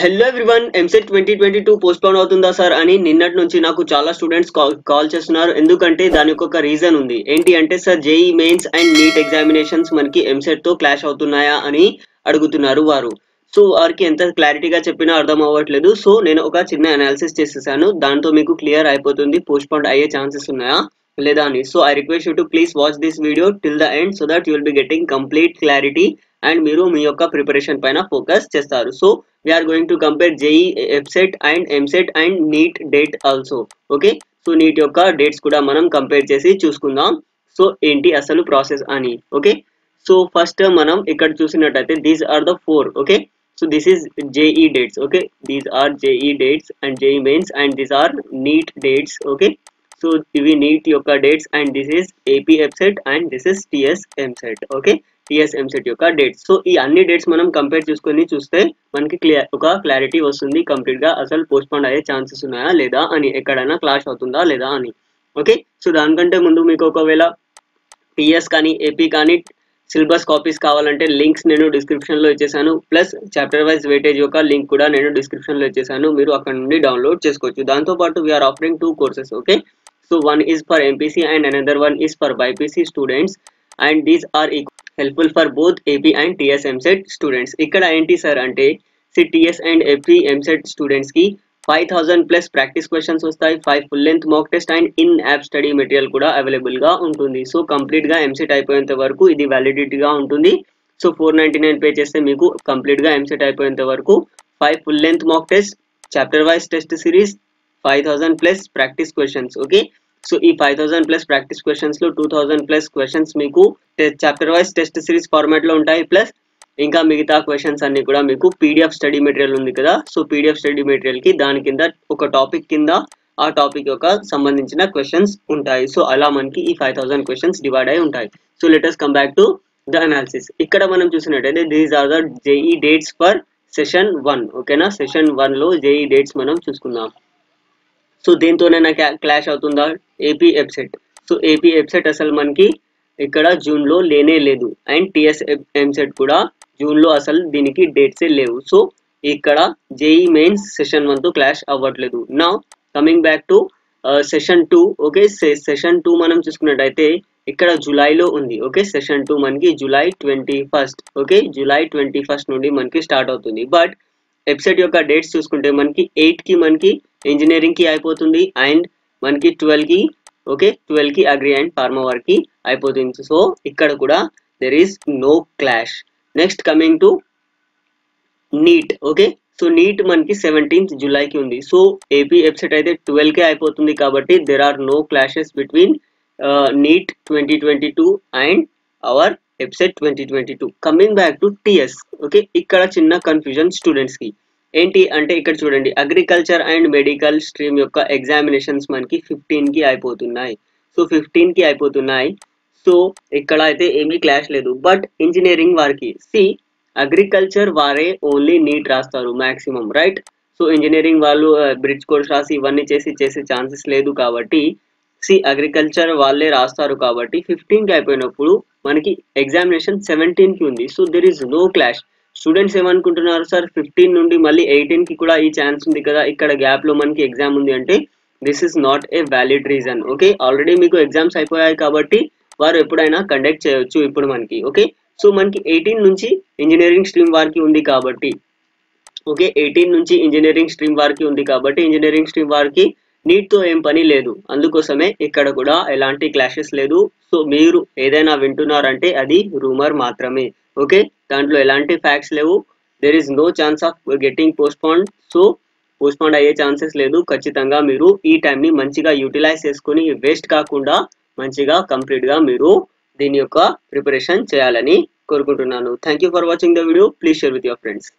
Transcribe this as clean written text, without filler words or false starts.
Hello everyone, EAMCET 2022 postpone అవుతుందా sir అని నిన్నటి నుంచి నాకు చాలా స్టూడెంట్స్ కాల్ చేస్తున్నారు. ఎందుకంటే దానికి ఒక రీజన్ ఉంది. ఏంటి అంటే sir JEE mains and NEET examinations మనకి ఎంసెట్ తో క్లాష్ అవుతున్నాయా అని అడుగుతున్నారు వారు. సో వారికి ఎంత క్లారిటీగా చెప్పినా అర్థం అవ్వట్లేదు. సో నేను ఒక చిన్న అనాలిసిస్ చేసేసాను. దాంతో మీకు క్లియర్ అయిపోతుంది పోస్ట్పోన్ అయ్యే ఛాన్సెస్ ఉన్నాయా లేదా అని. So I request you to please watch this video till the end so that you will be getting complete clarity and మీరు మీ యొక్క ప్రిపరేషన్ పైన ఫోకస్ చేస్తారు. So we are going to compare JEE, EBSET and MSET and NEET date also. Okay, so NEET యొక్క dates కూడా మనం compare చేసి చూసుకుందాం. So ఏంటి అసలు ప్రాసెస్ అని. ఓకే, సో ఫస్ట్ మనం ఇక్కడ చూసినట్టయితే these are the 4. Okay, so this is JEE dates. Okay, these are JEE dates and JEE mains and these are NEET dates. Okay, so ఇవి NEET యొక్క dates and this is AP EBSET and this is TS MSET. Okay, TS MSET యొక్క dates. So ఈ అన్ని dates మనం compare చేసుకొని చూస్తే మనకి clarity వస్తుంది కంప్లీట్ గా అసలు పోస్ట్పోన్ అయ్యే ఛాన్సెస్ ఉన్నాయా లేదా అని, ఎక్కడైనా క్లాష్ అవుతుందా లేదా అని. ఓకే, సో దానికంటే ముందు మీకు ఒకవేళ TS కానీ AP కానీ సిలబస్ కాపీస్ కావాలంటే లింక్స్ నేను డిస్క్రిప్షన్ లో ఇచ్చేసాను. ప్లస్ చాప్టర్ వైజ్ వెయిటేజ్ యొక్క లింక్ కూడా నేను డిస్క్రిప్షన్ లో ఇచ్చేసాను. మీరు అక్కడ నుండి డౌన్లోడ్ చేసుకోవచ్చు. దాంతో పాటు we are offering 2 courses. Okay, so one is for MPC and another one is for BPC students and these are helpful for both AP and TS MSET students. ఇక్కడ ఏంటి సార్ అంటే TS and AP MSET students కి 5000 plus practice questions వస్తాయి, 5 full length mock test and in app study material కూడా available గా ఉంటుంది. So complete గా ఎంసెట్ అయిపోయేంత వరకు ఇది వ్యాలిడిటీ గా ఉంటుంది. సో 499 పే చేస్తే మీకు కంప్లీట్ గా ఎంసెట్ అయిపోయేంత వరకు 5 full length mock test, chapter wise test series, 5000 plus practice questions. Okay, so ఈ 5000 ప్లస్ ప్రాక్టీస్ క్వశ్చన్స్ లో 2000 ప్లస్ క్వశ్చన్స్ మీకు chapter wise test series format లో ఉంటాయి. ప్లస్ ఇంకా మిగతా క్వశ్చన్స్ అన్ని కూడా మీకు PDF స్టడీ మెటీరియల్ ఉంది కదా, సో PDF స్టడీ మెటీరియల్ కి దాని కింద ఒక టాపిక్ కింద ఆ టాపిక్ యొక్క సంబంధించిన క్వశ్చన్స్ ఉంటాయి. సో అలా మనకి ఈ 5000 క్వశ్చన్స్ డివైడ్ అయి ఉంటాయి. So let us come back to the analysis. ఇక్కడ మనం చూసినట్టయితే these are the JEE dates for session 1. ఓకేనా, సెషన్ 1 లో JEE డేట్స్ మనం చూసుకుందాం. సో దీంతోనైనా క్లాష్ అవుతుందా AP EBSET. So AP EBSET అసలు మనకి ఇక్కడ జూన్ లో లేనే లేదు అండ్ TS MSET కూడా జూన్ లో అసలు దీనికి డేట్సే లేవు. సో ఇక్కడ JEE మెయిన్స్ సెషన్ 1 తో క్లాష్ అవ్వట్లేదు. Now coming back to session 2. Okay, session 2 మనం చూసుకున్నట్టయితే ఇక్కడ జూలైలో ఉంది. ఓకే, సెషన్ 2 మనకి జూలై 21. ఓకే, జూలై 21 నుండి మనకి స్టార్ట్ అవుతుంది. బట్ వెబ్సైట్ యొక్క డేట్స్ చూసుకుంటే మనకి 8 కి మనకి ఇంజనీరింగ్ కి అయిపోతుంది అండ్ మనకి 12 కి ఓకే 12 కి అగ్రి అండ్ ఫార్మా వర్క్ కి అయిపోతుంది. సో ఇక్కడ కూడా there is no clash. Next coming to NEET. Okay, so NEET మనకి 17th జూలైకి ఉంది. సో AP EBSET అయితే 12 కే అయిపోతుంది కాబట్టి there are no clashes between NEET 2022 and our EBSET 2022. Coming back to TS. Okay, ఇక్కడ చిన్న కన్ఫ్యూజన్ స్టూడెంట్స్ కి. ఏంటి అంటే ఇక్కడ చూడండి, అగ్రికల్చర్ అండ్ మెడికల్ స్ట్రీమ్ యొక్క ఎగ్జామినేషన్స్ మనకి 15 కి అయిపోతున్నాయి. సో 15 కి అయిపోతున్నాయి. సో ఇక్కడ అయితే ఏమీ క్లాష్ లేదు. బట్ ఇంజనీరింగ్ వారికి అగ్రికల్చర్ వారే ఓన్లీ నీట్ రాస్తారు మాక్సిమం, రైట్. సో ఇంజనీరింగ్ వాళ్ళు బ్రిడ్జ్ కోర్స్ రాసి ఇవన్నీ చేసే ఛాన్సెస్ లేదు కాబట్టి అగ్రికల్చర్ వాళ్ళే రాస్తారు కాబట్టి 15 కి అయిపోయినప్పుడు మనకి ఎగ్జామినేషన్ 17 కి ఉంది. So there is no clash. Students ఏమనుకుంటున్నారు సార్ 15 నుండి మళ్ళీ 18 కి కూడా ఈ ఛాన్స్ ఉంది కదా, ఇక్కడ గ్యాప్ లో మనకి ఎగ్జామ్ ఉంది అంటే this is not a valid reason. Okay, already మీకు ఎగ్జామ్స్ అయిపోయాయి కాబట్టి వారు ఎప్పుడైనా కండక్ట్ చేయొచ్చు ఇప్పుడు మనకి. ఓకే, సో మనకి 18 నుంచి ఇంజనీరింగ్ స్ట్రీమ్ వారికి ఉంది కాబట్టి ఓకే 18 నుంచి ఇంజనీరింగ్ స్ట్రీమ్ వారికి ఉంది కాబట్టి ఇంజనీరింగ్ స్ట్రీమ్ వారికి నీట్ తో ఏం పని లేదు. అందుకోసమే ఇక్కడ కూడా ఎలాంటి క్లాషెస్ లేదు. సో మీరు ఏదైనా వింటున్నారంటే అది రూమర్ మాత్రమే. ఓకే, దాంట్లో ఎలాంటి ఫ్యాక్ట్స్ లేవు. There is no chance of getting postpone. So postpone అయ్యే ఛాన్సెస్ లేదు. ఖచ్చితంగా మీరు ఈ టైంని మంచిగా యూటిలైజ్ చేసుకుని వేస్ట్ కాకుండా మంచిగా కంప్లీట్ గా మీరు దీని యొక్క ప్రిపరేషన్ చేయాలని కోరుకుంటున్నాను. Thank you for watching the video. Please share with your friends.